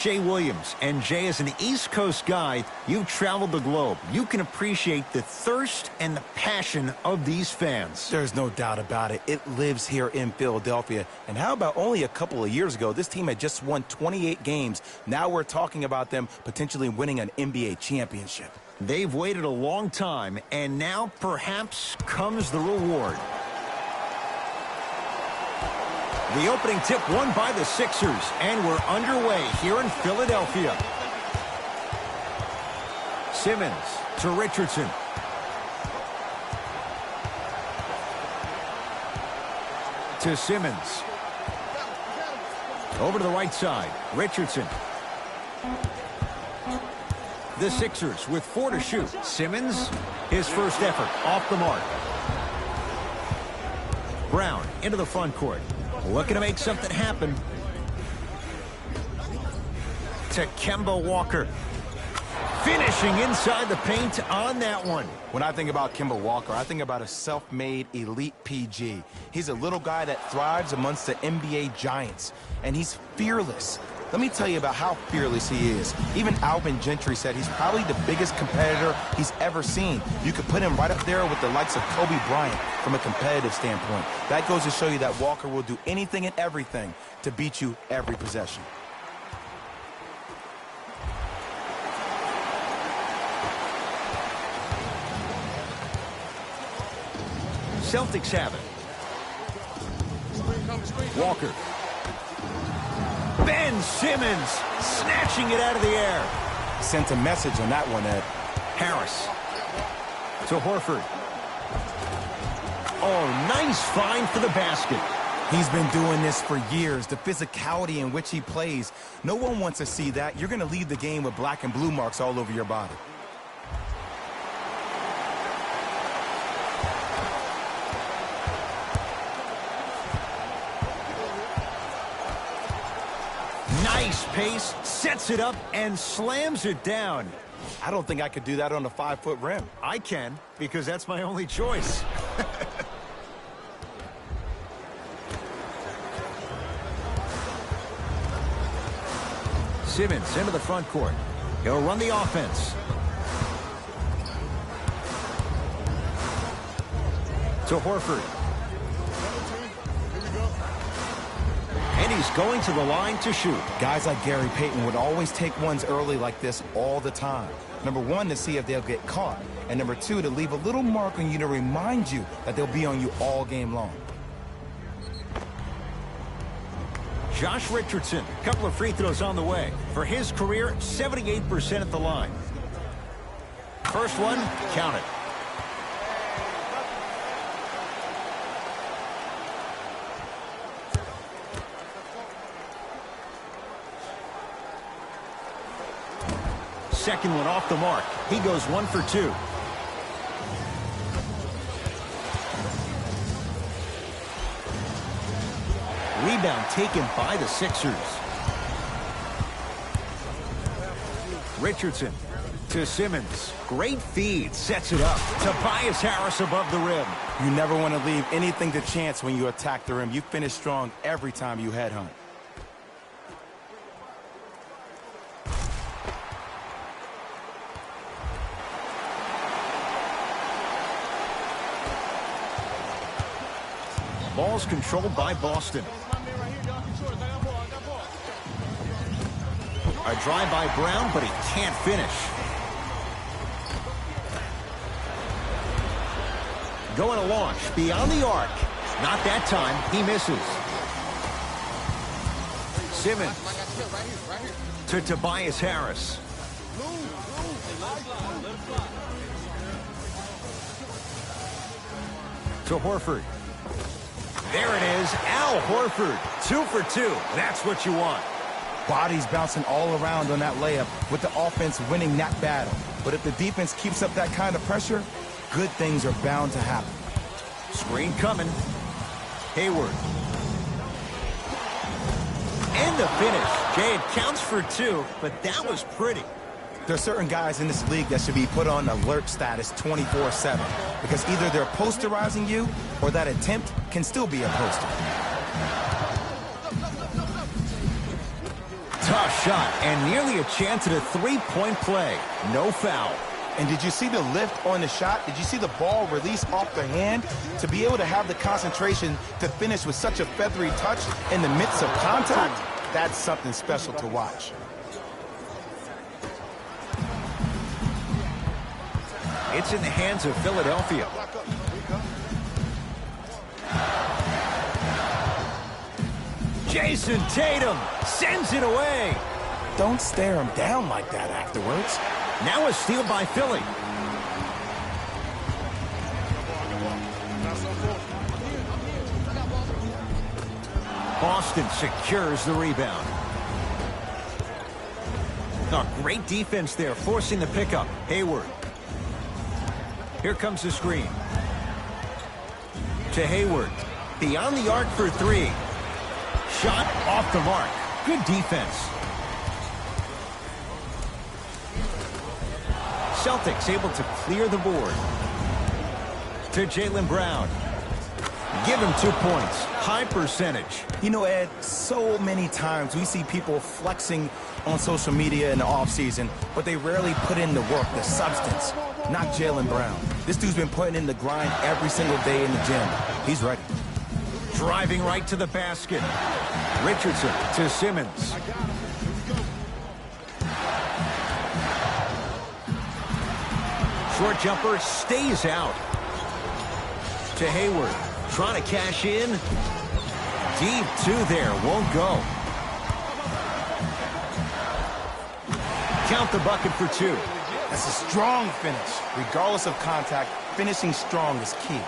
Jay Williams. And Jay, as an East Coast guy, you've traveled the globe. You can appreciate the thirst and the passion of these fans. There's no doubt about it. It lives here in Philadelphia. And how about only a couple of years ago, this team had just won 28 games. Now we're talking about them potentially winning an NBA championship. They've waited a long time, and now perhaps comes the reward. The opening tip won by the Sixers, and we're underway here in Philadelphia. Simmons to Richardson. To Simmons. Over to the right side, Richardson. The Sixers with 4 to shoot. Simmons, his first effort, off the mark. Brown into the front court. Looking to make something happen. To Kemba Walker. Finishing inside the paint on that one. When I think about Kemba Walker, I think about a self-made elite PG. He's a little guy that thrives amongst the NBA giants, and he's fearless. Let me tell you about how fearless he is. Even Alvin Gentry said he's probably the biggest competitor he's ever seen. You could put him right up there with the likes of Kobe Bryant from a competitive standpoint. That goes to show you that Walker will do anything and everything to beat you every possession. Celtics have it. Walker. Ben Simmons snatching it out of the air. Sent a message on that one, Ed. Harris to Horford. Oh, nice find for the basket. He's been doing this for years. The physicality in which he plays. No one wants to see that. You're going to leave the game with black and blue marks all over your body. Nice pace, sets it up, and slams it down. I don't think I could do that on a 5-foot rim. I can, because that's my only choice. Simmons into the front court. He'll run the offense. To Horford. And he's going to the line to shoot. Guys like Gary Payton would always take ones early like this all the time. Number one, to see if they'll get caught. And number two, to leave a little mark on you to remind you that they'll be on you all game long. Josh Richardson, a couple of free throws on the way. For his career, 78% at the line. First one, count it. Second one off the mark. He goes 1 for 2. Rebound taken by the Sixers. Richardson to Simmons. Great feed. Sets it up. Tobias Harris above the rim. You never want to leave anything to chance when you attack the rim. You finish strong every time you headhunt. Ball's controlled by Boston. A drive by Brown, but he can't finish. Going to launch beyond the arc. Not that time. He misses. Simmons to Tobias Harris. To Horford. There it is, Al Horford. 2 for 2. That's what you want. Bodies bouncing all around on that layup with the offense winning that battle. But if the defense keeps up that kind of pressure, good things are bound to happen. Screen coming. Hayward. And the finish. Jay, it counts for 2, but that was pretty. There are certain guys in this league that should be put on alert status 24/7 because either they're posterizing you or that attempt can still be a poster. Tough shot and nearly a chance at a three-point play. No foul. And did you see the lift on the shot? Did you see the ball release off the hand? To be able to have the concentration to finish with such a feathery touch in the midst of contact, that's something special to watch. It's in the hands of Philadelphia. Jason Tatum sends it away. Don't stare him down like that afterwards. Now a steal by Philly. Boston secures the rebound. Oh, great defense there, forcing the pickup. Hayward. Here comes the screen. To Hayward. Beyond the arc for three. Shot off the mark. Good defense. Celtics able to clear the board. To Jaylen Brown. Give him 2 points. High percentage. You know, Ed, so many times we see people flexing on social media in the offseason, but they rarely put in the work, the substance. Not Jaylen Brown. This dude's been putting in the grind every single day in the gym. He's ready. Driving right to the basket. Richardson to Simmons. Short jumper stays out. To Hayward. Trying to cash in. Deep two there. Won't go. Count the bucket for two. That's a strong finish. Regardless of contact, finishing strong is key.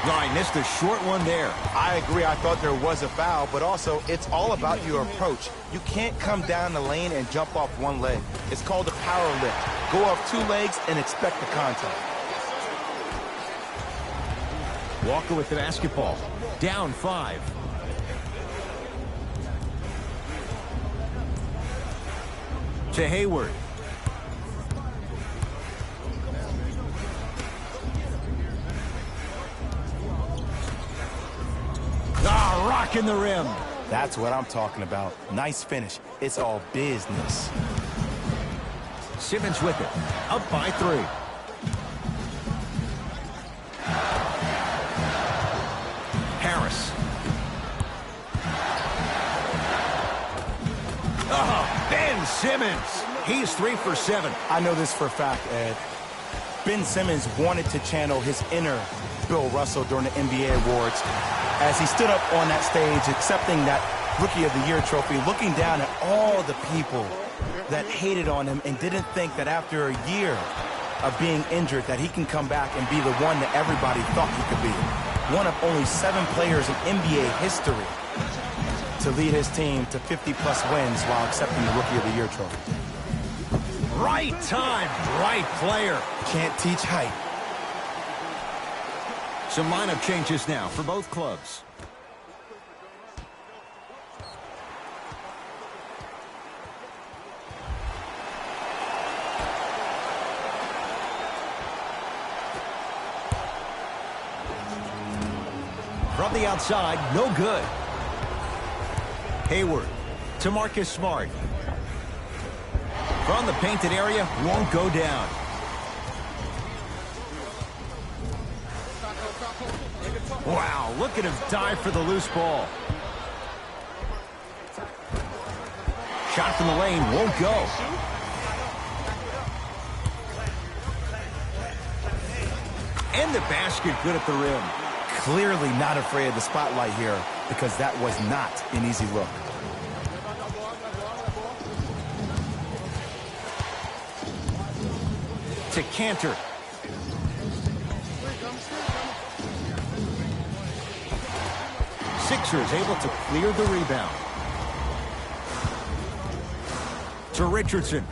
No, I missed a short one there. I agree. I thought there was a foul, but also it's all about your approach. You can't come down the lane and jump off one leg. It's called a power lift. Go off two legs and expect the contact. Walker with the basketball. Down 5. To Hayward. Ah, rocking the rim. That's what I'm talking about. Nice finish. It's all business. Simmons with it. Up by 3. Harris. Oh, Ben Simmons. He's 3 for 7. I know this for a fact, Ed. Ben Simmons wanted to channel his inner Bill Russell during the NBA awards as he stood up on that stage accepting that Rookie of the Year trophy, looking down at all the people that hated on him and didn't think that after a year of being injured that he can come back and be the one that everybody thought he could be. One of only 7 players in NBA history to lead his team to 50-plus wins while accepting the Rookie of the Year trophy. Right time, right player. Can't teach height. Some lineup changes now for both clubs. From the outside, no good. Hayward to Marcus Smart. From the painted area, won't go down. Wow, look at him dive for the loose ball. Shot from the lane, won't go. And the basket good at the rim. Clearly not afraid of the spotlight here because that was not an easy look. To Cantor. Sixers able to clear the rebound. To Richardson.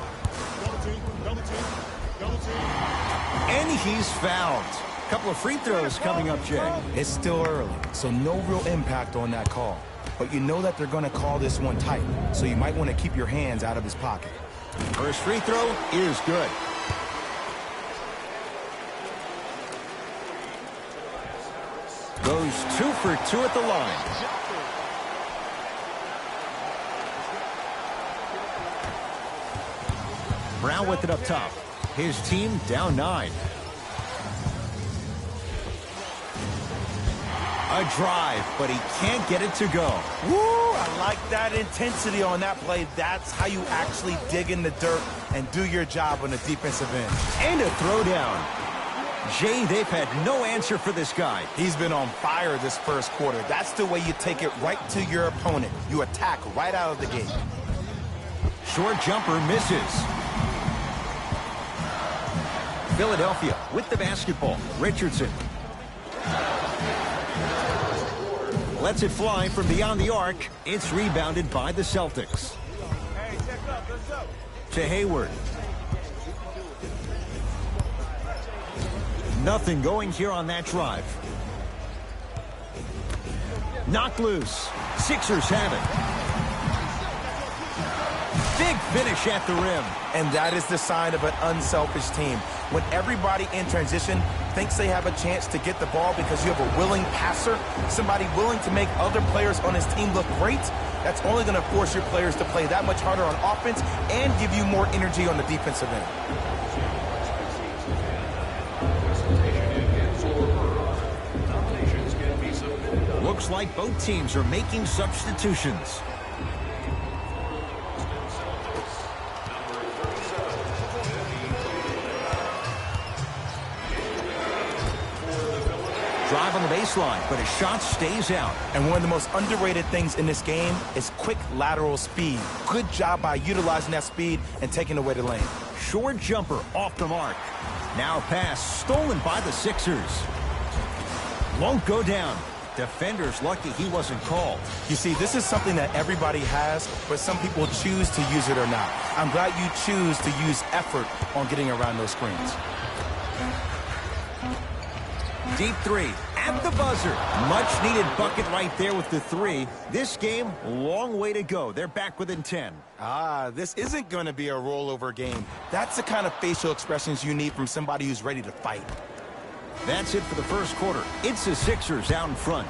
And he's fouled. Couple of free throws coming up, Jay. It's still early, so no real impact on that call. But you know that they're going to call this one tight, so you might want to keep your hands out of his pocket. First free throw is good. Goes 2 for 2 at the line. Brown with it up top. His team down 9. A drive, but he can't get it to go. Woo! I like that intensity on that play. That's how you actually dig in the dirt and do your job on the defensive end. And a throwdown. Jay, they've had no answer for this guy. He's been on fire this first quarter. That's the way you take it right to your opponent. You attack right out of the gate. Short jumper misses. Philadelphia with the basketball. Richardson. Lets it fly from beyond the arc. It's rebounded by the Celtics. To Hayward. Nothing going here on that drive. Knocked loose. Sixers have it. Big finish at the rim. And that is the sign of an unselfish team. When everybody in transition thinks they have a chance to get the ball because you have a willing passer, somebody willing to make other players on his team look great, that's only going to force your players to play that much harder on offense and give you more energy on the defensive end. Looks like both teams are making substitutions. Drive on the baseline, but his shot stays out. And one of the most underrated things in this game is quick lateral speed. Good job by utilizing that speed and taking away the lane. Short jumper off the mark. Now pass stolen by the Sixers. Won't go down. Defender's lucky he wasn't called. You see, this is something that everybody has, but some people choose to use it or not. I'm glad you choose to use effort on getting around those screens. Deep 3 at the buzzer. Much needed bucket right there with the 3. This game, long way to go. They're back within 10. This isn't going to be a rollover game. That's the kind of facial expressions you need from somebody who's ready to fight. That's it for the first quarter. It's the Sixers out in front.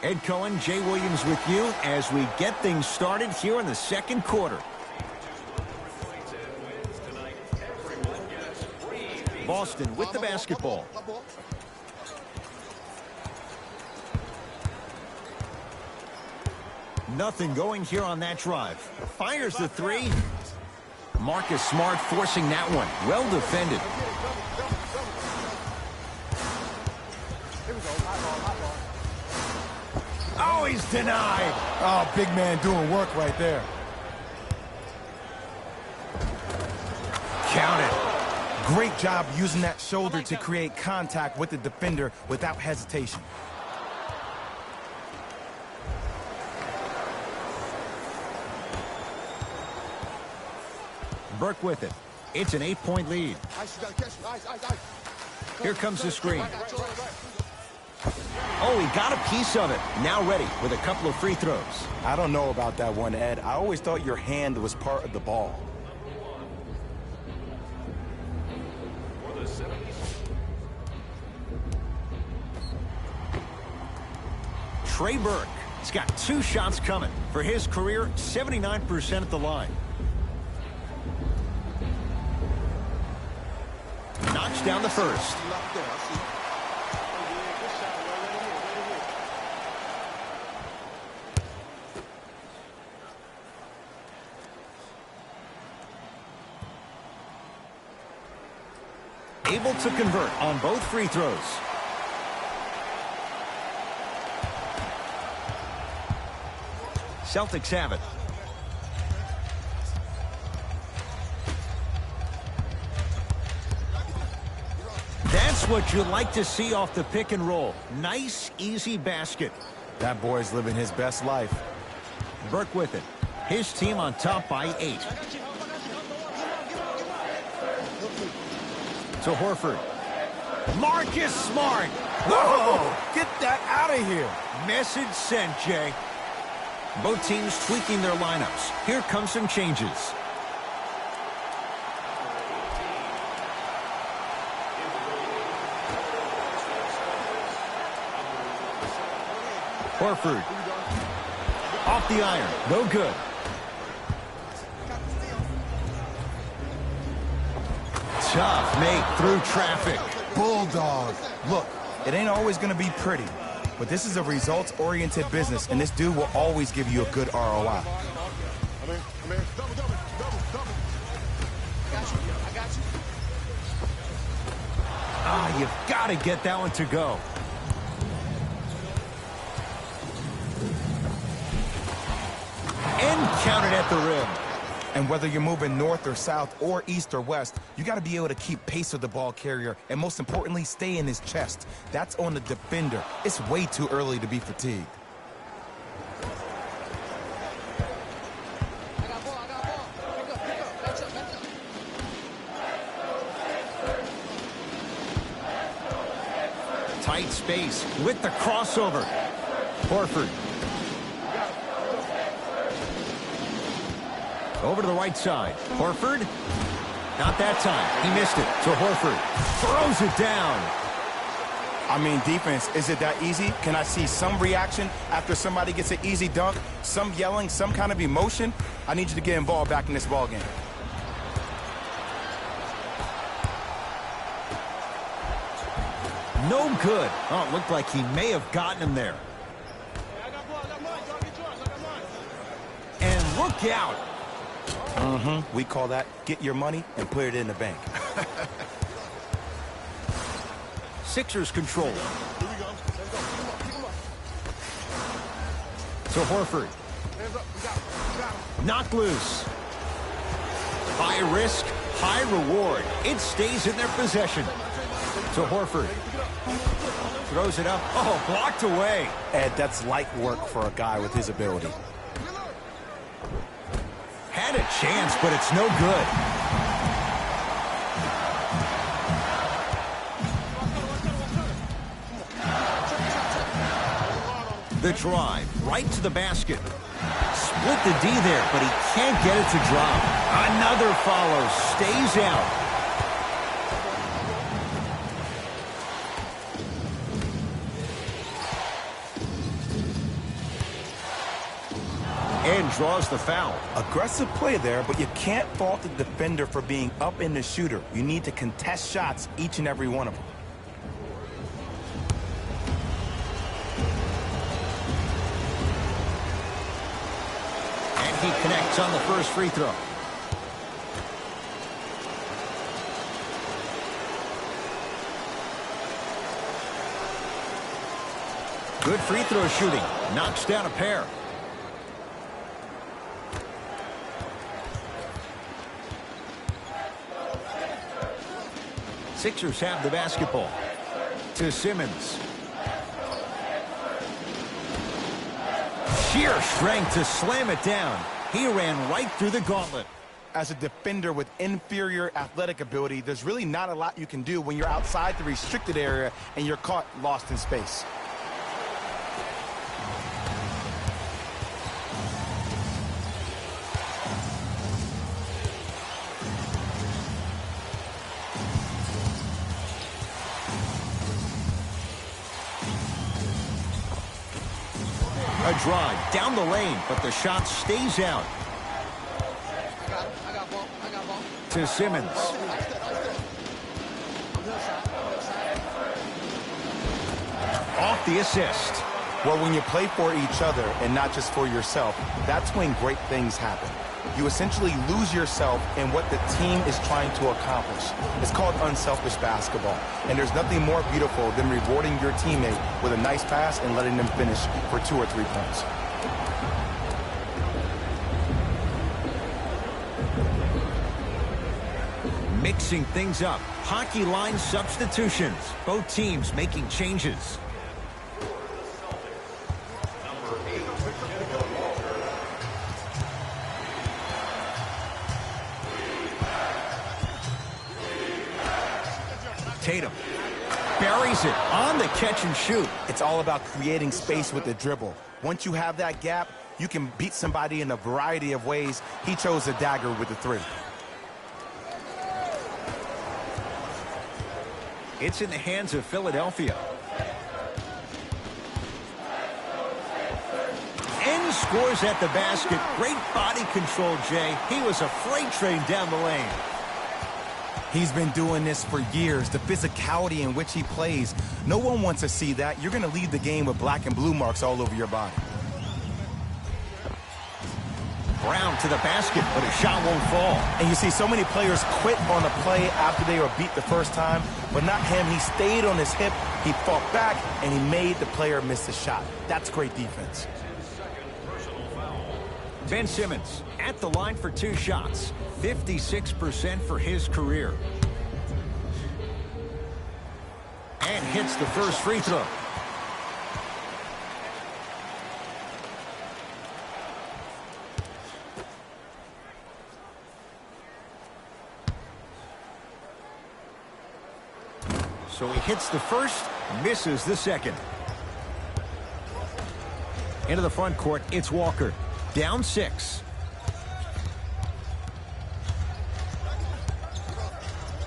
Ed Cohen, Jay Williams with you as we get things started here in the second quarter. Boston with the basketball. Nothing going here on that drive. Fires the 3. Marcus Smart forcing that one. Well defended. Oh, he's denied. Oh, big man doing work right there. Count it. Great job using that shoulder to create contact with the defender without hesitation. Burke with it. It's an 8-point lead. Here comes the screen. Oh, he got a piece of it. Now ready with a couple of free throws. I don't know about that one, Ed. I always thought your hand was part of the ball. Trey Burke. He's got 2 shots coming. For his career, 79% at the line. Knocks down the first. Able to convert on both free throws. Celtics have it. That's what you like to see off the pick and roll. Nice, easy basket. That boy's living his best life. Burke with it. His team on top by 8. To Horford. Marcus Smart. Whoa! Get that out of here. Message sent, Jay. Both teams tweaking their lineups. Here come some changes. Horford. Off the iron. No good. Tough make through traffic. Bulldog. Look, it ain't always going to be pretty, but this is a results-oriented business, and this dude will always give you a good ROI. Ah, you've got to get that one to go. And counted at the rim. And whether you're moving north or south or east or west, you got to be able to keep pace with the ball carrier and, most importantly, stay in his chest. That's on the defender. It's way too early to be fatigued. Tight space with the crossover. Horford. Over to the right side. Horford. Not that time. He missed it. So Horford throws it down. I mean, defense, is it that easy? Can I see some reaction after somebody gets an easy dunk? Some yelling, some kind of emotion? I need you to get involved back in this ball game. No good. Oh, it looked like he may have gotten him there. And look out. We call that get your money and put it in the bank. Sixers control. So Horford. Knocked loose. High risk, high reward. It stays in their possession. So Horford. Throws it up. Oh, blocked away. Ed, that's light work for a guy with his ability. Had a chance, but it's no good. The drive, right to the basket. Split the D there, but he can't get it to drop. Another follow, stays out. And draws the foul. Aggressive play there, but you can't fault the defender for being up in the shooter. You need to contest shots, each and every one of them. And he connects on the first free throw. Good free throw shooting. Knocks down a pair. Sixers have the basketball. To Simmons. Sheer strength to slam it down. He ran right through the gauntlet. As a defender with inferior athletic ability, there's really not a lot you can do when you're outside the restricted area and you're caught lost in space. A drive down the lane, but the shot stays out. To Simmons. Off the assist. Well, when you play for each other and not just for yourself, that's when great things happen. You essentially lose yourself in what the team is trying to accomplish. It's called unselfish basketball. And there's nothing more beautiful than rewarding your teammate with a nice pass and letting them finish for 2 or 3 points. Mixing things up. Hockey line substitutions. Both teams making changes. Tatum buries it on the catch and shoot. It's all about creating space with the dribble. Once you have that gap, you can beat somebody in a variety of ways. He chose a dagger with the three. It's in the hands of Philadelphia. And scores at the basket. Great body control, Jay. He was a freight train down the lane. He's been doing this for years. The physicality in which he plays. No one wants to see that. You're going to leave the game with black and blue marks all over your body. Brown to the basket, but his shot won't fall. And you see so many players quit on a play after they were beat the first time, but not him. He stayed on his hip, he fought back, and he made the player miss the shot. That's great defense. Ben Simmons at the line for 2 shots. 56% for his career. And hits the first free throw. So he hits the first, misses the second. Into the front court, it's Walker. Down 6.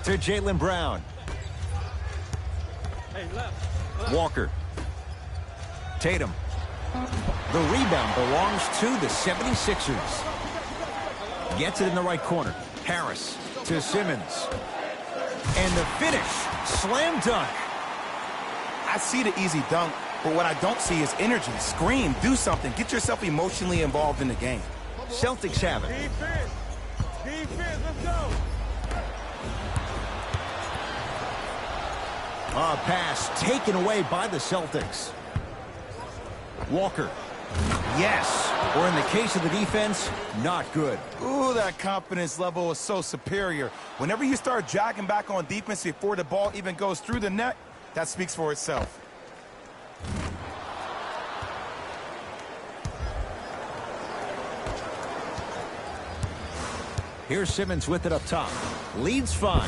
To Jaylen Brown. Walker. Tatum. The rebound belongs to the 76ers. Gets it in the right corner. Harris to Simmons. And the finish. Slam dunk. I see the easy dunk, but what I don't see is energy. Scream, do something. Get yourself emotionally involved in the game. Celtics have it. Defense. Defense, let's go. A pass taken away by the Celtics. Walker. Yes. Or in the case of the defense, not good. Ooh, that confidence level is so superior. Whenever you start jogging back on defense before the ball even goes through the net, that speaks for itself. Here's Simmons with it up top. Leads 5.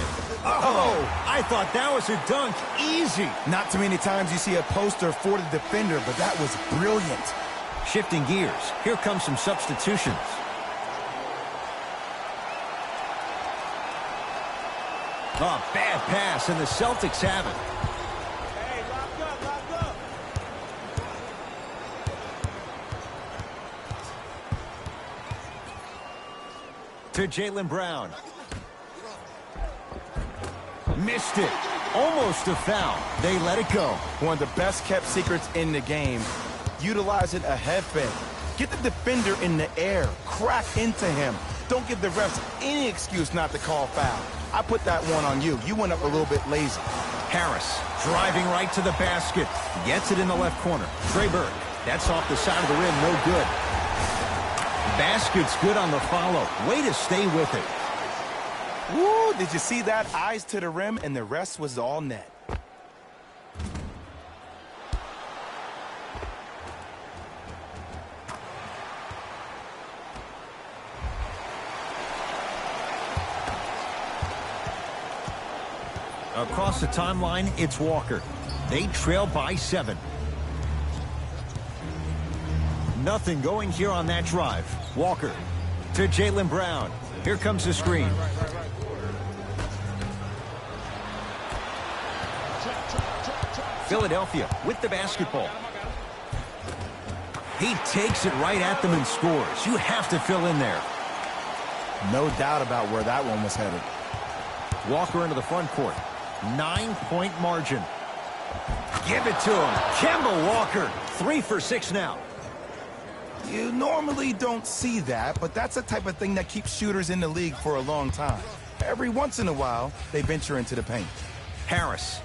Oh, I thought that was a dunk. Easy. Not too many times you see a poster for the defender, but that was brilliant. Shifting gears. Here comes some substitutions. A bad pass, and the Celtics have it. Hey, lock up, lock up. To Jaylen Brown. Missed it. Almost a foul. They let it go. One of the best kept secrets in the game. Utilizing a head fake. Get the defender in the air. Crack into him. Don't give the refs any excuse not to call foul. I put that one on you. You went up a little bit lazy. Harris driving right to the basket. Gets it in the left corner. Trey Burke. That's off the side of the rim. No good. Basket's good on the follow. Way to stay with it. Woo, did you see that? Eyes to the rim, and the rest was all net. Across the timeline, it's Walker. They trail by 7. Nothing going here on that drive. Walker to Jaylen Brown. Here comes the screen. Philadelphia with the basketball. He takes it right at them and scores. You have to fill in there. No doubt about where that one was headed. Walker into the front court. 9-point margin. Give it to him. Kemba Walker. 3 for 6 now. You normally don't see that, but that's the type of thing that keeps shooters in the league for a long time. Every once in a while, they venture into the paint. Harris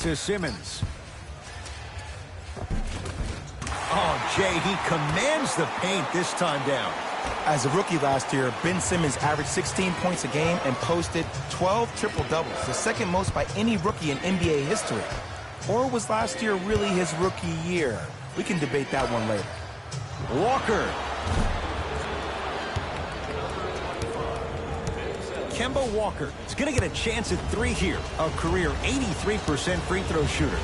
to Simmons. Oh, Jay, he commands the paint this time down. As a rookie last year, Ben Simmons averaged 16 points a game and posted 12 triple-doubles, the second most by any rookie in NBA history. Or was last year really his rookie year? We can debate that one later. Walker. Kemba Walker is going to get a chance at three here. A career 83% free throw shooter.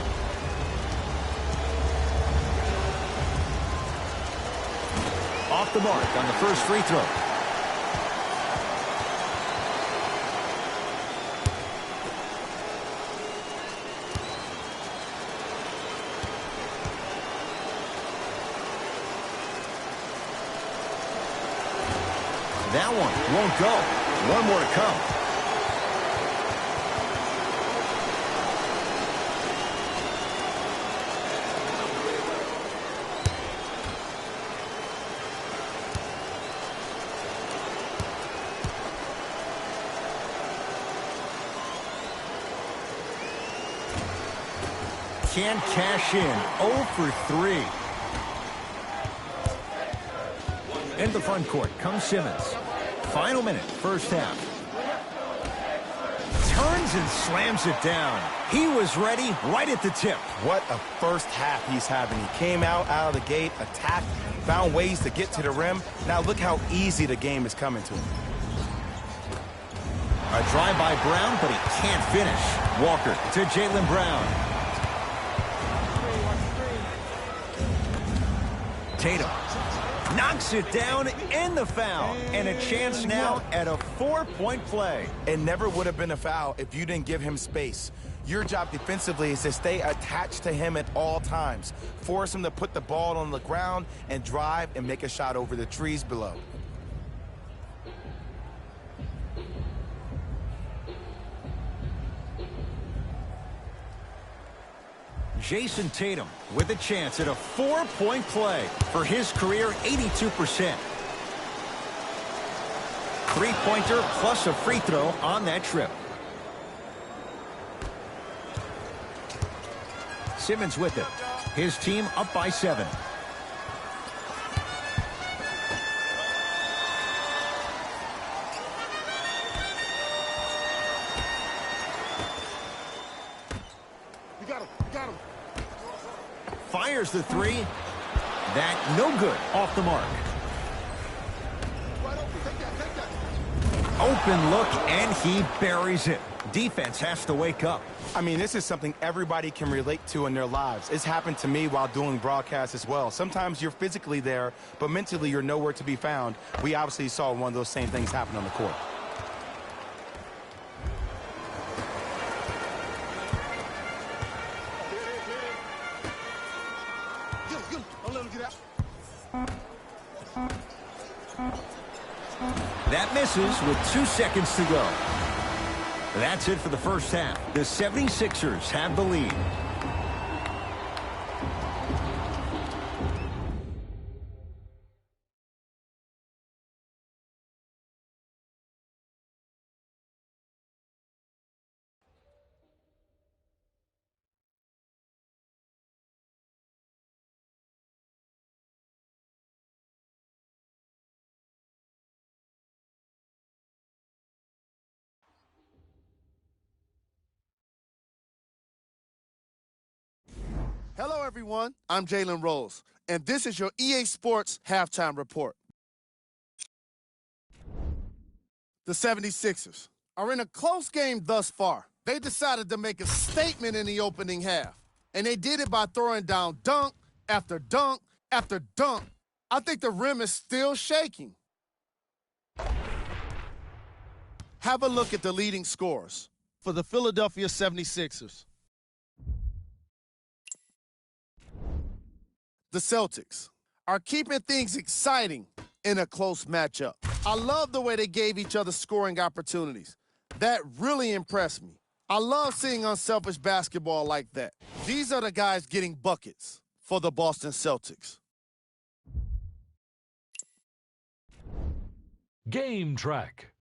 Off the mark on the first free throw. That one won't go. One more to come. Can't cash in. 0 for 3. In the front court comes Simmons. Final minute, first half. Turns and slams it down. He was ready right at the tip. What a first half he's having. He came out of the gate, attacked, found ways to get to the rim. Now look how easy the game is coming to him. A drive by Brown, but he can't finish. Walker to Jaylen Brown. Tatum knocks it down in the foul. And a chance now at a 4-point play. It never would have been a foul if you didn't give him space. Your job defensively is to stay attached to him at all times. Force him to put the ball on the ground and drive and make a shot over the trees below. Jason Tatum with a chance at a 4-point play for his career 82%. Three-pointer plus a free throw on that trip. Simmons with it. His team up by 7. Fires the three. That no good. Off the mark. Open look, and he buries it. Defense has to wake up. I mean, this is something everybody can relate to in their lives. It's happened to me while doing broadcasts as well. Sometimes you're physically there, but mentally you're nowhere to be found. We obviously saw one of those same things happen on the court. That misses with 2 seconds to go. That's it for the first half. The 76ers have the lead. Hello, everyone. I'm Jalen Rose, and this is your EA Sports Halftime Report. The 76ers are in a close game thus far. They decided to make a statement in the opening half, and they did it by throwing down dunk after dunk after dunk. I think the rim is still shaking. Have a look at the leading scorers for the Philadelphia 76ers. The Celtics are keeping things exciting in a close matchup. I love the way they gave each other scoring opportunities. That really impressed me. I love seeing unselfish basketball like that. These are the guys getting buckets for the Boston Celtics. Game track.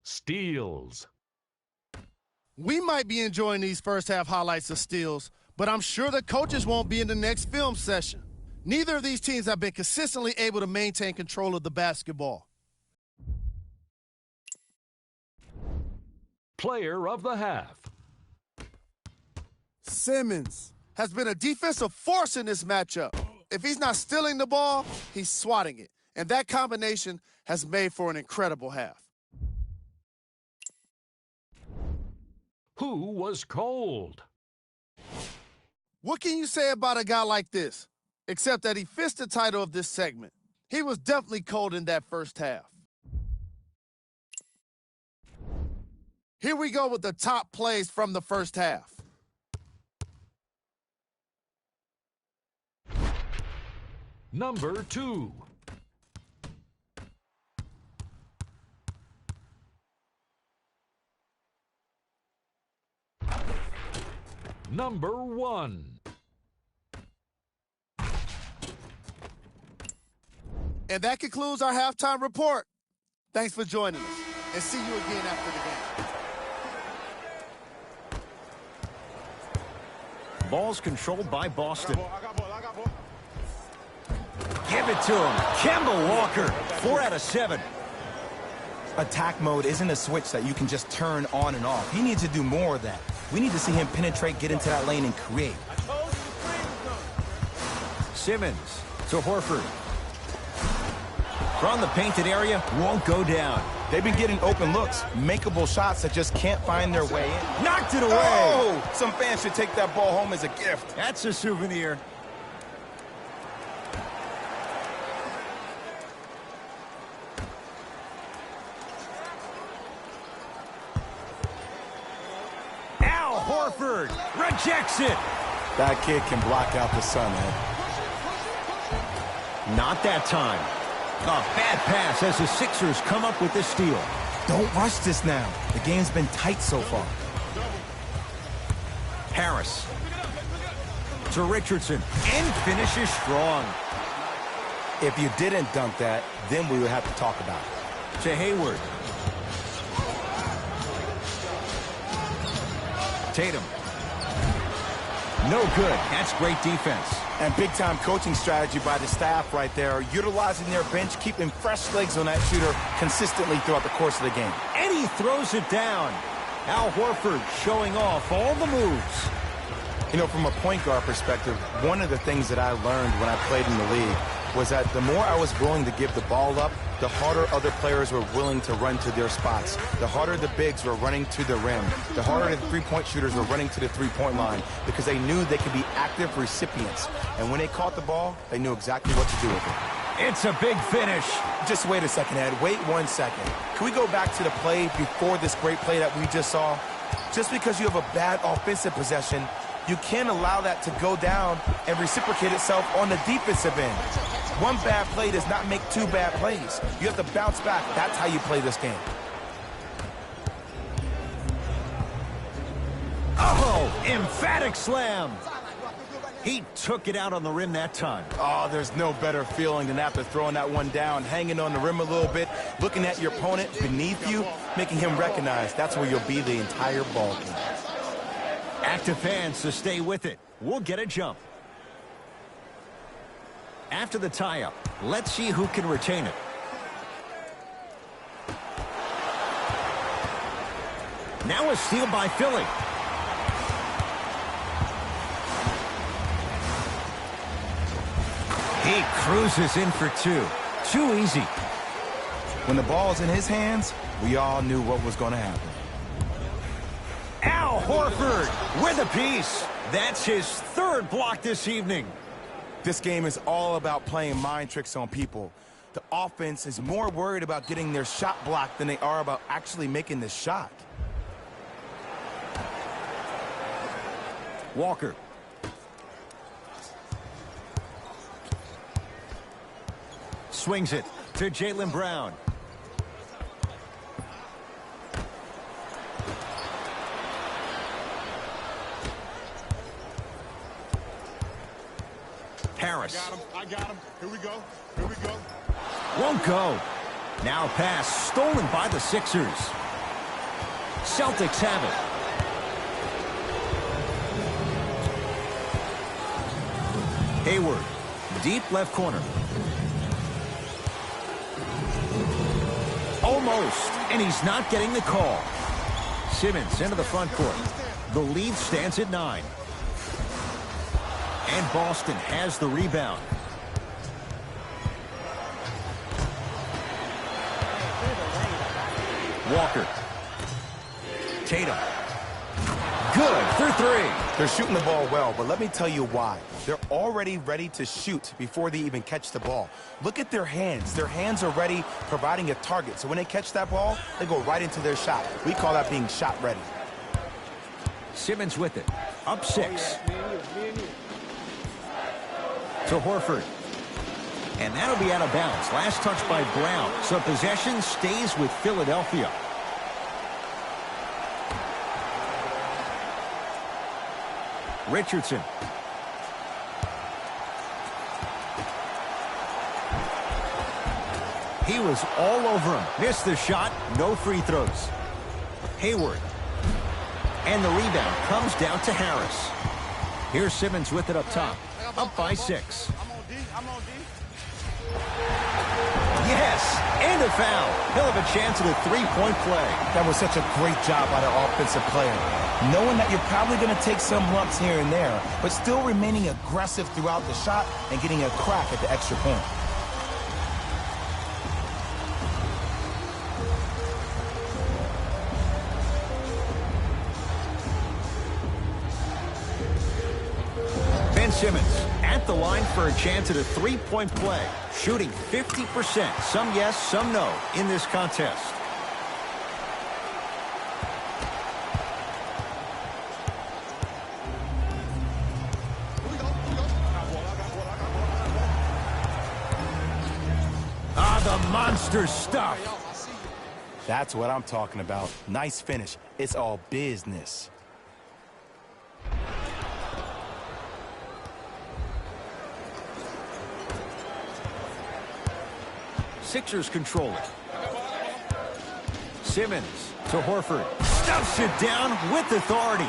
Steals. We might be enjoying these first half highlights of steals, but I'm sure the coaches won't be in the next film session. Neither of these teams have been consistently able to maintain control of the basketball. Player of the half. Simmons has been a defensive force in this matchup. If he's not stealing the ball, he's swatting it. And that combination has made for an incredible half. Who was cold? What can you say about a guy like this? Except that he fits the title of this segment. He was definitely cold in that first half. Here we go with the top plays from the first half. Number 2. Number 1. And that concludes our halftime report. Thanks for joining us, and see you again after the game. Ball's controlled by Boston. Give it to him. Kemba Walker, 4 out of 7. Attack mode isn't a switch that you can just turn on and off. He needs to do more of that. We need to see him penetrate, get into that lane, and create. Simmons to Horford. From the painted area, won't go down. They've been getting open looks, makeable shots that just can't find their way in. Knocked it away. Oh! Some fans should take that ball home as a gift. That's a souvenir. Al Horford rejects it. That kid can block out the sun, Ed. Not that time. A bad pass as the Sixers come up with this steal. Don't rush this now. The game's been tight so far. Harris to Richardson, and finishes strong. If you didn't dunk that, then we would have to talk about it. To Hayward. Tatum. No good. That's great defense. And big-time coaching strategy by the staff right there, utilizing their bench, keeping fresh legs on that shooter consistently throughout the course of the game. And he throws it down. Al Horford showing off all the moves. You know, from a point guard perspective, one of the things that I learned when I played in the league was that the more I was willing to give the ball up, the harder other players were willing to run to their spots. The harder the bigs were running to the rim. The harder the three-point shooters were running to the three-point line because they knew they could be active recipients. And when they caught the ball, they knew exactly what to do with it. It's a big finish. Just wait a second, Ed. Wait 1 second. Can we go back to the play before this great play that we just saw? Just because you have a bad offensive possession, you can't allow that to go down and reciprocate itself on the defensive end. One bad play does not make two bad plays. You have to bounce back. That's how you play this game. Oh, emphatic slam. He took it out on the rim that time. Oh, there's no better feeling than after throwing that one down, hanging on the rim a little bit, looking at your opponent beneath you, making him recognize that's where you'll be the entire ball game. Active fans to stay with it. We'll get a jump. After the tie-up, let's see who can retain it. Now a steal by Philly. He cruises in for two. Too easy. When the ball's in his hands, we all knew what was going to happen. Al Horford with a piece. That's his third block this evening. This game is all about playing mind tricks on people. The offense is more worried about getting their shot blocked than they are about actually making the shot. Walker. Swings it to Jaylen Brown. Harris. I got him. Here we go. Here we go. Won't go. Now pass stolen by the Sixers. Celtics have it. Hayward Deep left corner. Almost, and he's not getting the call. Simmons into the front court. The lead stands at 9. And Boston has the rebound. Walker. Tatum. Good for 3. They're shooting the ball well, but let me tell you why. They're already ready to shoot before they even catch the ball. Look at their hands. Their hands are ready, providing a target. So when they catch that ball, they go right into their shot. We call that being shot ready. Simmons with it. Up 6. To Horford. And that'll be out of bounds. Last touch by Brown. So possession stays with Philadelphia. Richardson. He was all over him. Missed the shot. No free throws. Hayward. And the rebound comes down to Harris. Here's Simmons with it up top. Up by 6. I'm on D. Yes, and a foul. He'll have a chance at a 3-point play. That was such a great job by the offensive player. Knowing that you're probably going to take some lumps here and there, but still remaining aggressive throughout the shot and getting a crack at the extra point. Ben Simmons at the line for a chance at a 3-point play. Shooting 50%. Some yes, some no in this contest. The monster stuff. That's what I'm talking about. Nice finish. It's all business. Sixers control it. Simmons to Horford. Stuffs it down with authority.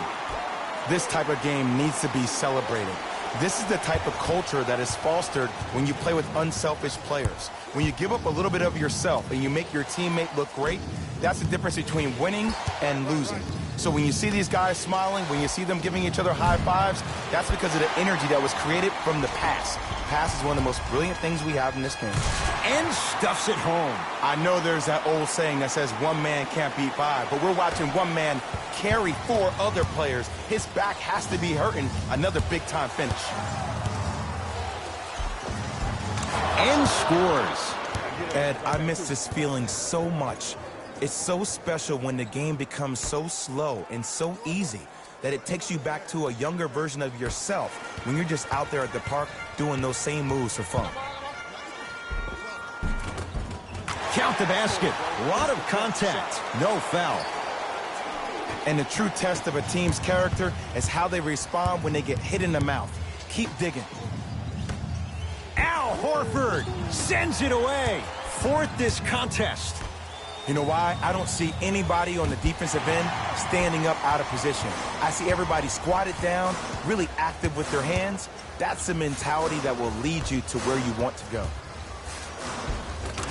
This type of game needs to be celebrated. This is the type of culture that is fostered when you play with unselfish players. When you give up a little bit of yourself and you make your teammate look great, that's the difference between winning and losing. So when you see these guys smiling, when you see them giving each other high fives, that's because of the energy that was created from the pass. Pass is one of the most brilliant things we have in this game. And stuffs it home. I know there's that old saying that says one man can't beat 5, but we're watching one man carry 4 other players. His back has to be hurting. Another big-time finish. And scores. Ed, I miss this feeling so much. It's so special when the game becomes so slow and so easy that it takes you back to a younger version of yourself when you're just out there at the park doing those same moves for fun. Count the basket. A lot of contact. No foul. And the true test of a team's character is how they respond when they get hit in the mouth. Keep digging. Al Horford sends it away. 4th this contest. You know why? I don't see anybody on the defensive end standing up out of position. I see everybody squatted down, really active with their hands. That's the mentality that will lead you to where you want to go.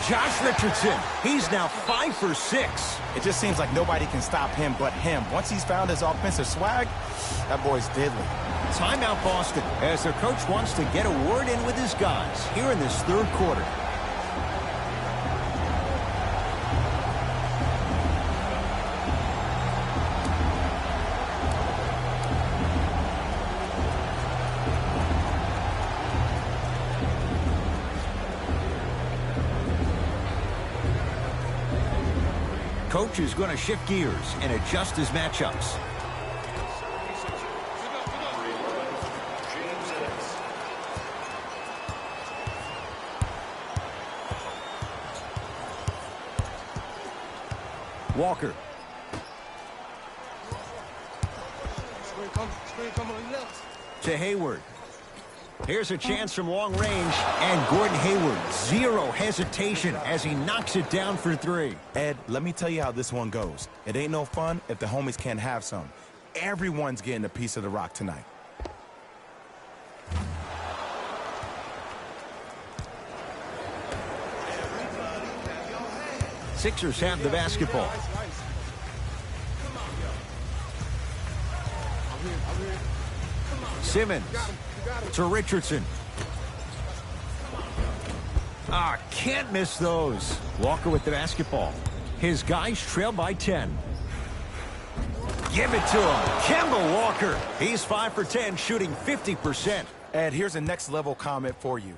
Josh Richardson, he's now 5 for 6. It just seems like nobody can stop him but him. Once he's found his offensive swag, that boy's deadly. Timeout Boston, as their coach wants to get a word in with his guys here in this 3rd quarter. Coach is going to shift gears and adjust his matchups. Walker. To Hayward. Here's a chance from long range, and Gordon Hayward, 0 hesitation as he knocks it down for 3. Ed, let me tell you how this one goes. It ain't no fun if the homies can't have some. Everyone's getting a piece of the rock tonight. Sixers have the basketball. Simmons to Richardson. Can't miss those. Walker with the basketball. His guys trail by 10. Give it to him. Kemba Walker. He's 5 for 10, shooting 50%. Ed, here's a next-level comment for you.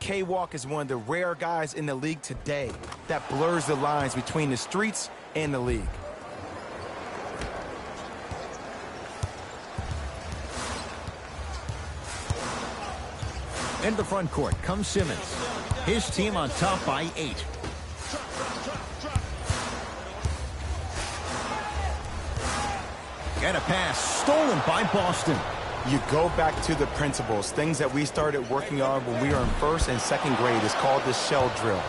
K-Walk is one of the rare guys in the league today that blurs the lines between the streets and the league. In the front court comes Simmons. His team on top by 8. And a pass stolen by Boston. You go back to the principles, things that we started working on when we were in first and second grade. Is called the shell drill.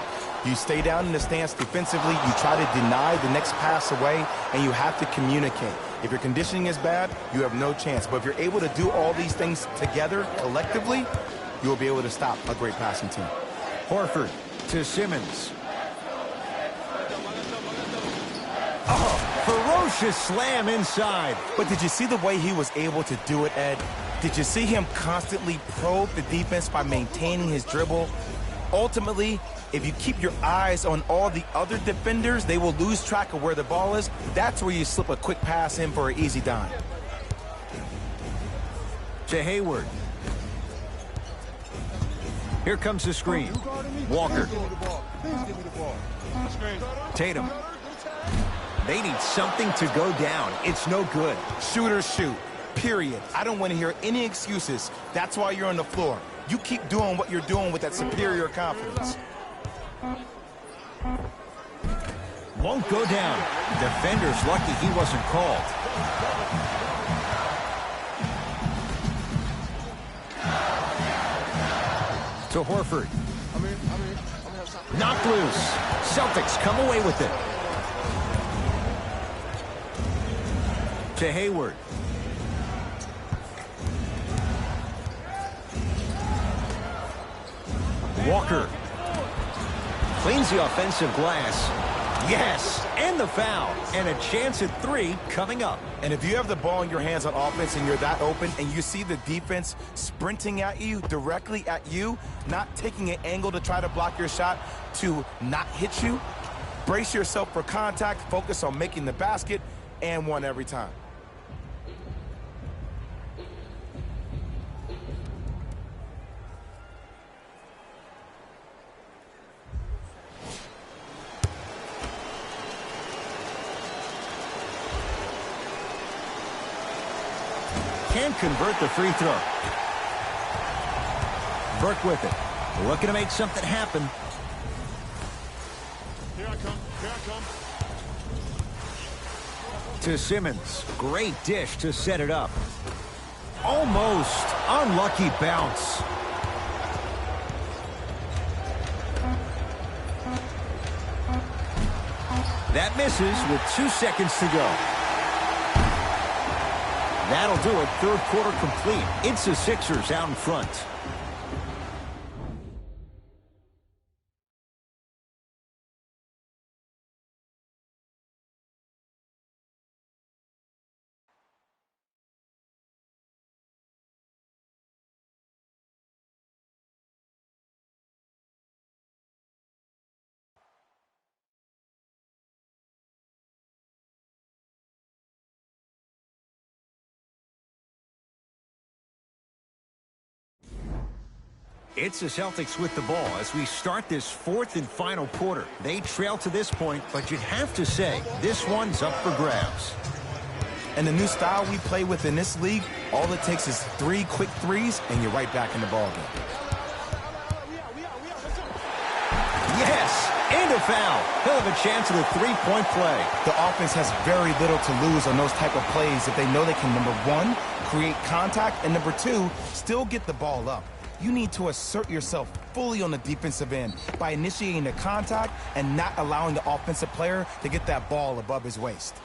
You stay down in the stance defensively, you try to deny the next pass away, and you have to communicate. If your conditioning is bad, you have no chance. But if you're able to do all these things together, collectively, you'll be able to stop a great passing team. Horford to Simmons. Ferocious slam inside. But did you see the way he was able to do it, Ed? Did you see him constantly probe the defense by maintaining his dribble? Ultimately, if you keep your eyes on all the other defenders, they will lose track of where the ball is. That's where you slip a quick pass in for an easy dime. To Hayward. Here comes the screen. Walker. Tatum. They need something to go down. It's no good. Shooters shoot, period. I don't want to hear any excuses. That's why you're on the floor. You keep doing what you're doing with that superior confidence. Won't go down. Defender's lucky he wasn't called. To Horford. Knocked loose. Celtics come away with it. To Hayward. Walker. Cleans the offensive glass. Yes, and the foul. And a chance at 3 coming up. And if you have the ball in your hands on offense and you're that open and you see the defense sprinting at you, directly at you, not taking an angle to try to block your shot to not hit you, brace yourself for contact, focus on making the basket, and one every time. Can't convert the free throw. Burke with it. Looking to make something happen. Here I come. Here I come. To Simmons. Great dish to set it up. Almost. Unlucky bounce. That misses with 2 seconds to go. That'll do it. Third quarter complete. It's the Sixers out in front. It's the Celtics with the ball as we start this fourth and final quarter. They trail to this point, but you'd have to say this one's up for grabs. And the new style we play with in this league, all it takes is 3 quick threes, and you're right back in the ballgame. Yes, and a foul. He'll have a chance at a three-point play. The offense has very little to lose on those type of plays if they know they can, number 1, create contact, and number 2, still get the ball up. You need to assert yourself fully on the defensive end by initiating the contact and not allowing the offensive player to get that ball above his waist.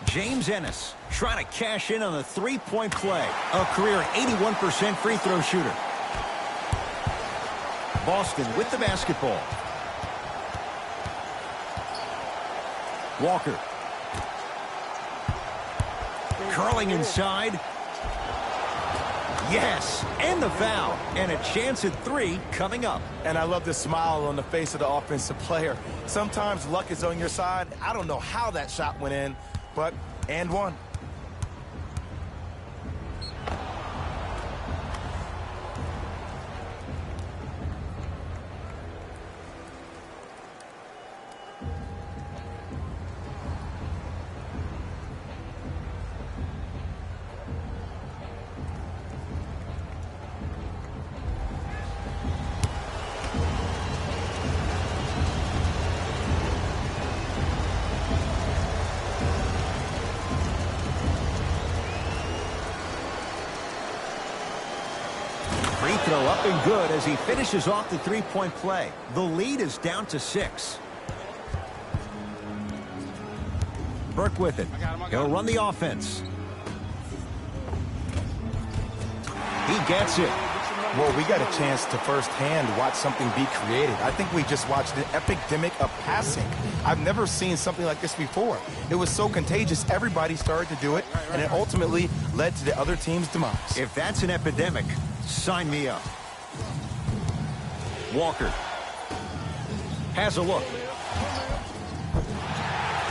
James Ennis trying to cash in on the three-point play. A career 81% free throw shooter. Boston with the basketball. Walker. Curling inside. Yes, and the foul. And a chance at 3 coming up. And I love the smile on the face of the offensive player. Sometimes luck is on your side. I don't know how that shot went in, but and one. Free throw up and good as he finishes off the three-point play. The lead is down to 6. Burke with it. He'll run the offense. He gets it. Well, we got a chance to firsthand watch something be created. I think we just watched an epidemic of passing. I've never seen something like this before. It was so contagious, everybody started to do it, and it ultimately led to the other team's demise. If that's an epidemic, sign me up. Walker has a look.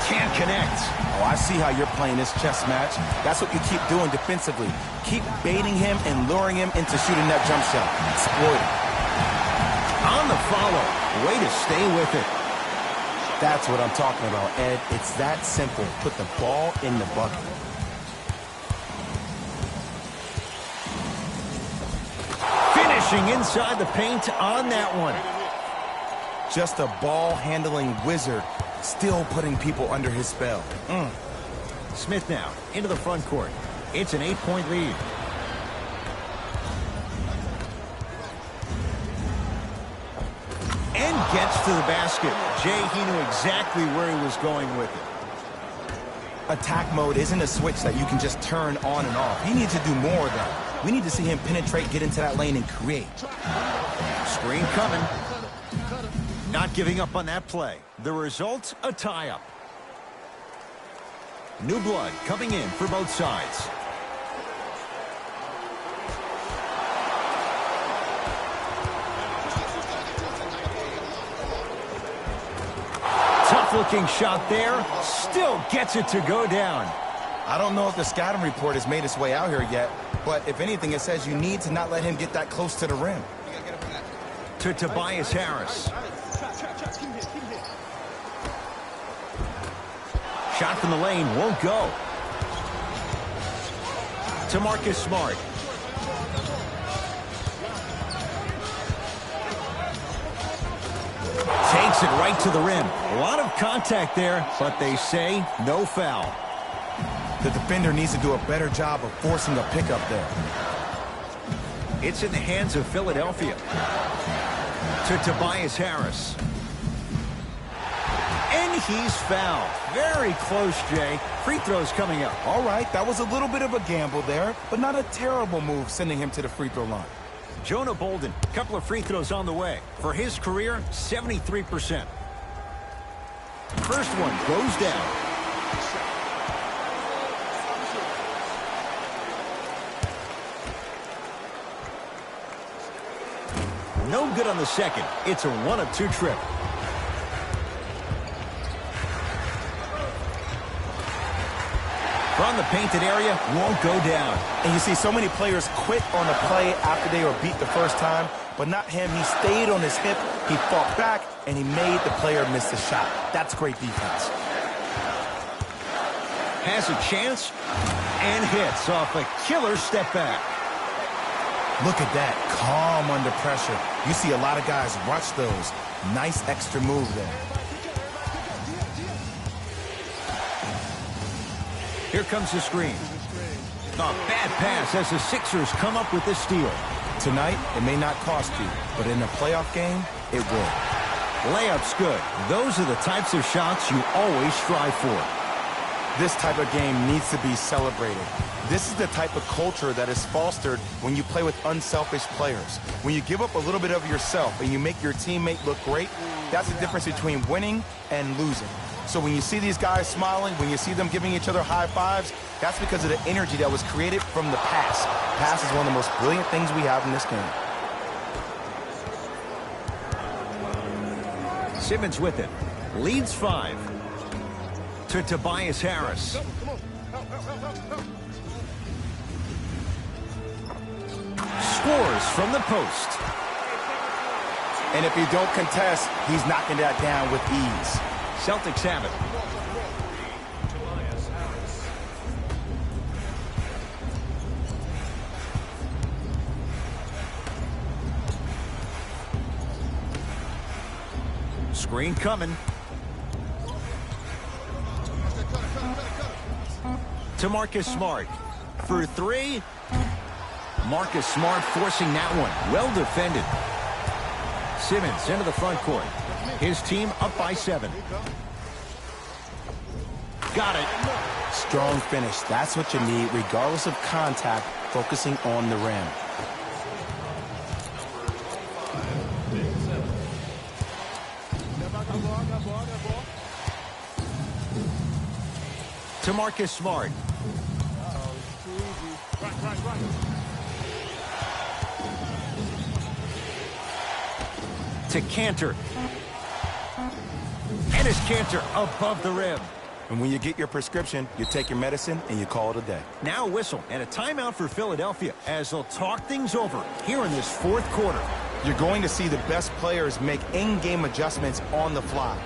Can't connect. Oh, I see how you're playing this chess match. That's what you keep doing defensively. Keep baiting him and luring him into shooting that jump shot. Exploit it. On the follow. Way to stay with it. That's what I'm talking about, Ed. It's that simple. Put the ball in the bucket. Finishing inside the paint on that one. Just a ball-handling wizard, still putting people under his spell. Smith now into the front court. It's an 8-point lead. And gets to the basket. Jay, he knew exactly where he was going with it. Attack mode isn't a switch that you can just turn on and off. He needs to do more of that. We need to see him penetrate, get into that lane, and create. Screen coming. Not giving up on that play. The result, a tie-up. New blood coming in for both sides. Tough-looking shot there. Still gets it to go down. I don't know if the scouting report has made its way out here yet, but if anything, it says you need to not let him get that close to the rim. To Tobias Harris. Shot from the lane won't go. To Marcus Smart. Takes it right to the rim. A lot of contact there, but they say no foul. The defender needs to do a better job of forcing a pickup there. It's in the hands of Philadelphia. To Tobias Harris. And he's fouled. Very close, Jay. Free throws coming up. All right, that was a little bit of a gamble there, but not a terrible move sending him to the free throw line. Jonah Bolden, a couple of free throws on the way. For his career, 73%. First one goes down. No good on the second. It's a 1 of 2 trip. From the painted area, won't go down. And you see so many players quit on a play after they were beat the first time, but not him. He stayed on his hip, he fought back, and he made the player miss the shot. That's great defense. Has a chance and hits off a killer step back. Look at that, calm under pressure. You see a lot of guys rush those. Nice extra move there. Here comes the screen. A bad pass as the Sixers come up with the steal. Tonight, it may not cost you, but in a playoff game, it will. Layup's good. Those are the types of shots you always strive for. This type of game needs to be celebrated. This is the type of culture that is fostered when you play with unselfish players. When you give up a little bit of yourself and you make your teammate look great, that's the difference between winning and losing. So when you see these guys smiling, when you see them giving each other high fives, that's because of the energy that was created from the pass. Pass is one of the most brilliant things we have in this game. Simmons with it. Leads 5. To Tobias Harris. Scores from the post. And if you don't contest, he's knocking that down with ease. Celtics have it. Screen coming. To Marcus Smart. For 3. Marcus Smart forcing that one. Well defended. Simmons into the front court. His team up by 7. Got it. Strong finish. That's what you need, regardless of contact, focusing on the rim. To Marcus Smart. To Cantor. And it's Cantor above the rim. And when you get your prescription, you take your medicine and you call it a day. Now a whistle and a timeout for Philadelphia as they'll talk things over here in this 4th quarter. You're going to see the best players make in-game adjustments on the fly.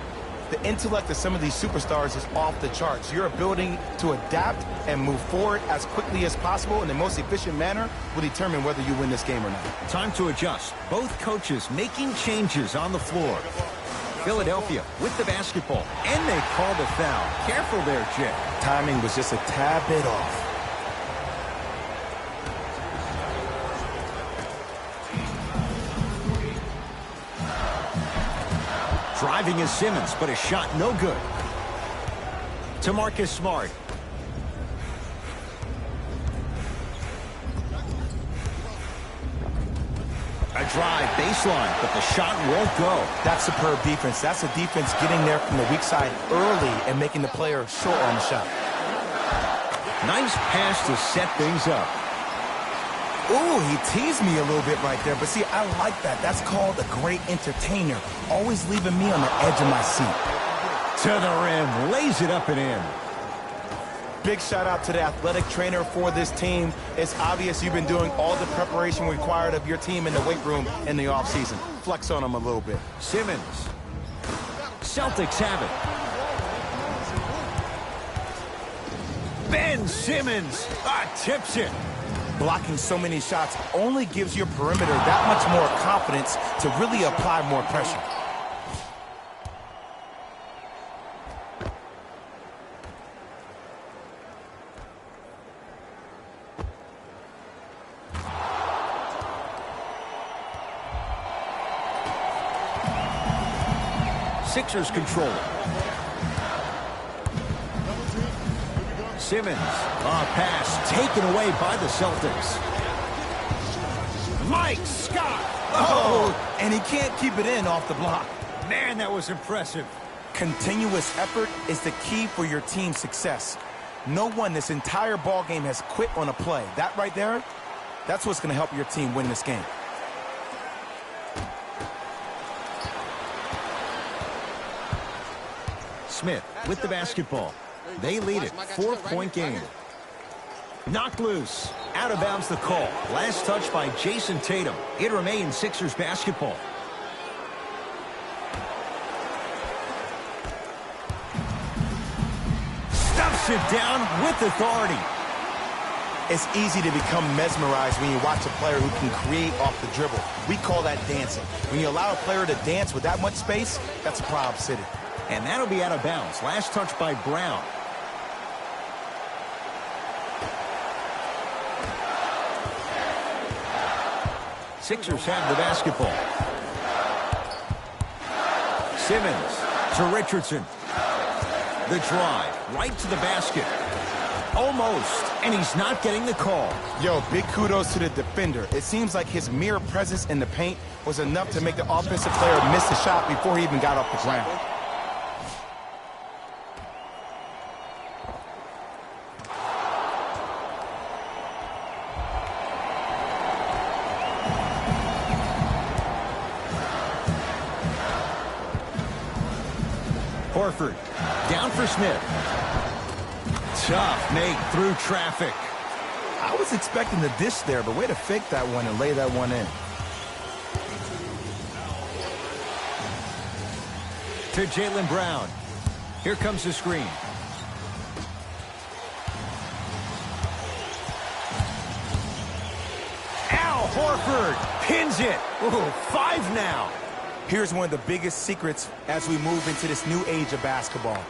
The intellect of some of these superstars is off the charts. Your ability to adapt and move forward as quickly as possible in the most efficient manner will determine whether you win this game or not. Time to adjust. Both coaches making changes on the floor. Philadelphia with the basketball, and they called a foul. Careful there, Jay. Timing was just a tad bit off. Driving is Simmons, but a shot no good. To Marcus Smart. A drive baseline, but the shot won't go. That's superb defense. That's a defense getting there from the weak side early and making the player short on the shot. Nice pass to set things up. Ooh, he teased me a little bit right there. But see, I like that. That's called a great entertainer. Always leaving me on the edge of my seat. To the rim, lays it up and in. Big shout out to the athletic trainer for this team. It's obvious you've been doing all the preparation required of your team in the weight room in the offseason. Flex on them a little bit. Simmons. Celtics have it. Ben Simmons tips it. Blocking so many shots only gives your perimeter that much more confidence to really apply more pressure. Sixers control it. Simmons, a pass taken away by the Celtics. Mike Scott. Oh, and he can't keep it in off the block. Man, that was impressive. Continuous effort is the key for your team's success. No one this entire ball game has quit on a play. That right there, that's what's going to help your team win this game. Smith with the basketball. They lead it. 4-point game. Knocked loose. Out of bounds the call. Last touch by Jason Tatum. It remains Sixers basketball. Stuffs it down with authority. It's easy to become mesmerized when you watch a player who can create off the dribble. We call that dancing. When you allow a player to dance with that much space, that's a Prob City. And that'll be out of bounds. Last touch by Brown. Sixers have the basketball. Simmons to Richardson. The drive, right to the basket. Almost, and he's not getting the call. Yo, big kudos to the defender. It seems like his mere presence in the paint was enough to make the offensive player miss the shot before he even got off the ground. Horford, down for Smith. Tough make through traffic. I was expecting the dish there, but way to fake that one and lay that one in. To Jaylen Brown. Here comes the screen. Al Horford pins it. Ooh, 5 now. Here's one of the biggest secrets as we move into this new age of basketball,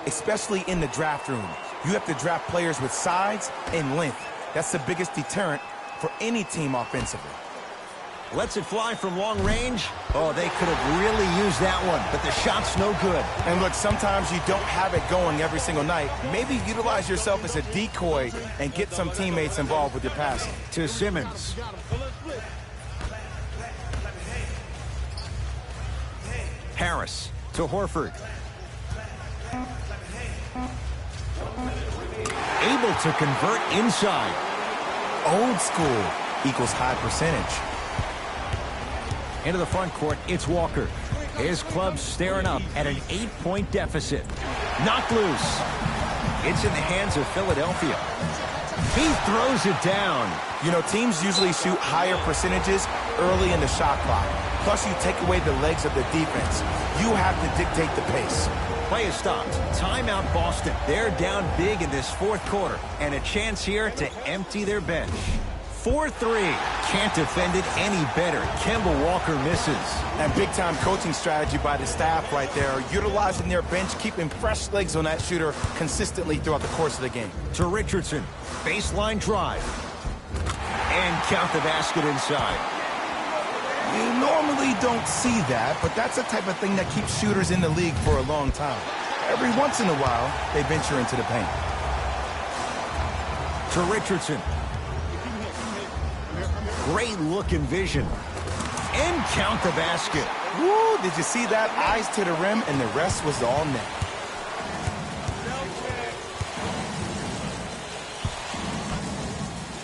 especially in the draft room. You have to draft players with size and length. That's the biggest deterrent for any team offensively. Lets it fly from long range. Oh, they could have really used that one, but the shot's no good. And look, sometimes you don't have it going every single night. Maybe utilize yourself as a decoy and get some teammates involved with your passing. To Simmons. Harris to Horford. Able to convert inside. Old school equals high percentage. Into the front court, it's Walker. His club's staring up at an 8-point deficit. Knocked loose. It's in the hands of Philadelphia. He throws it down. You know, teams usually shoot higher percentages early in the shot clock. Plus, you take away the legs of the defense. You have to dictate the pace. Play is stopped. Timeout Boston. They're down big in this fourth quarter. And a chance here to empty their bench. 4-3. Can't defend it any better. Kemba Walker misses. And big-time coaching strategy by the staff right there, utilizing their bench, keeping fresh legs on that shooter consistently throughout the course of the game. To Richardson. Baseline drive. And count the basket inside. You normally don't see that, but that's the type of thing that keeps shooters in the league for a long time. Every once in a while, they venture into the paint. To Richardson. Great look and vision. And count the basket. Woo, did you see that? Eyes to the rim, and the rest was all net.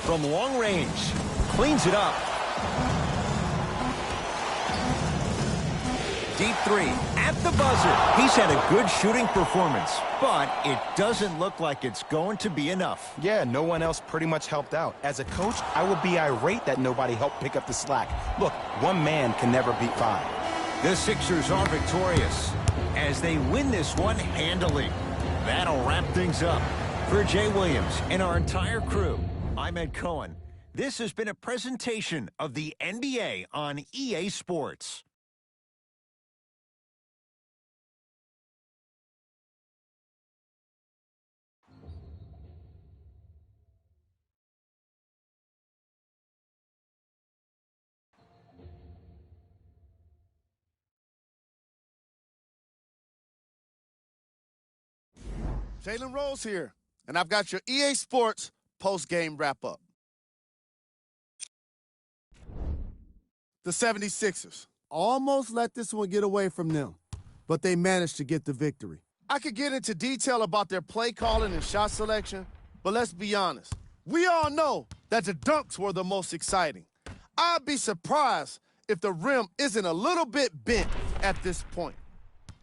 From long range. Cleans it up. Deep three at the buzzer. He's had a good shooting performance, but it doesn't look like it's going to be enough. Yeah, no one else pretty much helped out. As a coach, I would be irate that nobody helped pick up the slack. Look, one man can never beat 5. The Sixers are victorious as they win this one handily. That'll wrap things up. For Jay Williams and our entire crew, I'm Ed Cohen. This has been a presentation of the NBA on EA Sports. Jalen Rose here, and I've got your EA Sports post-game wrap-up. The 76ers almost let this one get away from them, but they managed to get the victory. I could get into detail about their play calling and shot selection, but let's be honest. We all know that the dunks were the most exciting. I'd be surprised if the rim isn't a little bit bent at this point.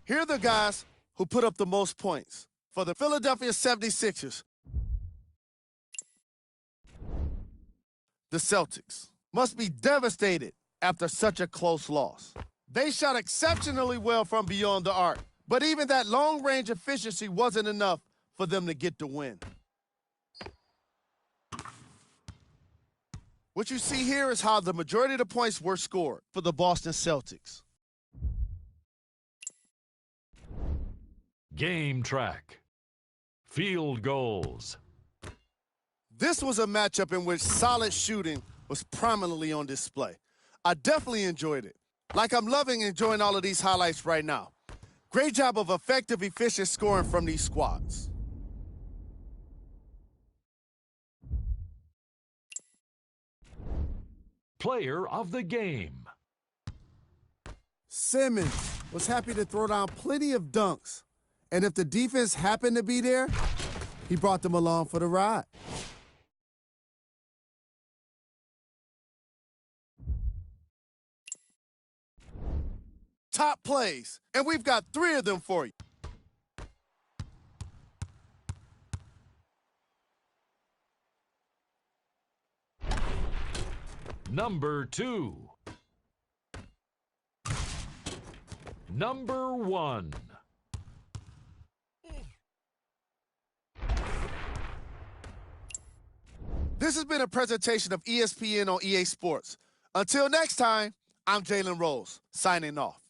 Here are the guys who put up the most points. For the Philadelphia 76ers, the Celtics must be devastated after such a close loss. They shot exceptionally well from beyond the arc, but even that long-range efficiency wasn't enough for them to get the win. What you see here is how the majority of the points were scored for the Boston Celtics. Game track. Field goals. This was a matchup in which solid shooting was prominently on display. I definitely enjoyed it. Like I'm loving enjoying all of these highlights right now. Great job of effective, efficient scoring from these squads. Player of the game. Simmons was happy to throw down plenty of dunks. And if the defense happened to be there, he brought them along for the ride. Top plays, and we've got 3 of them for you. Number 2. Number 1. This has been a presentation of ESPN on EA Sports. Until next time, I'm Jalen Rose, signing off.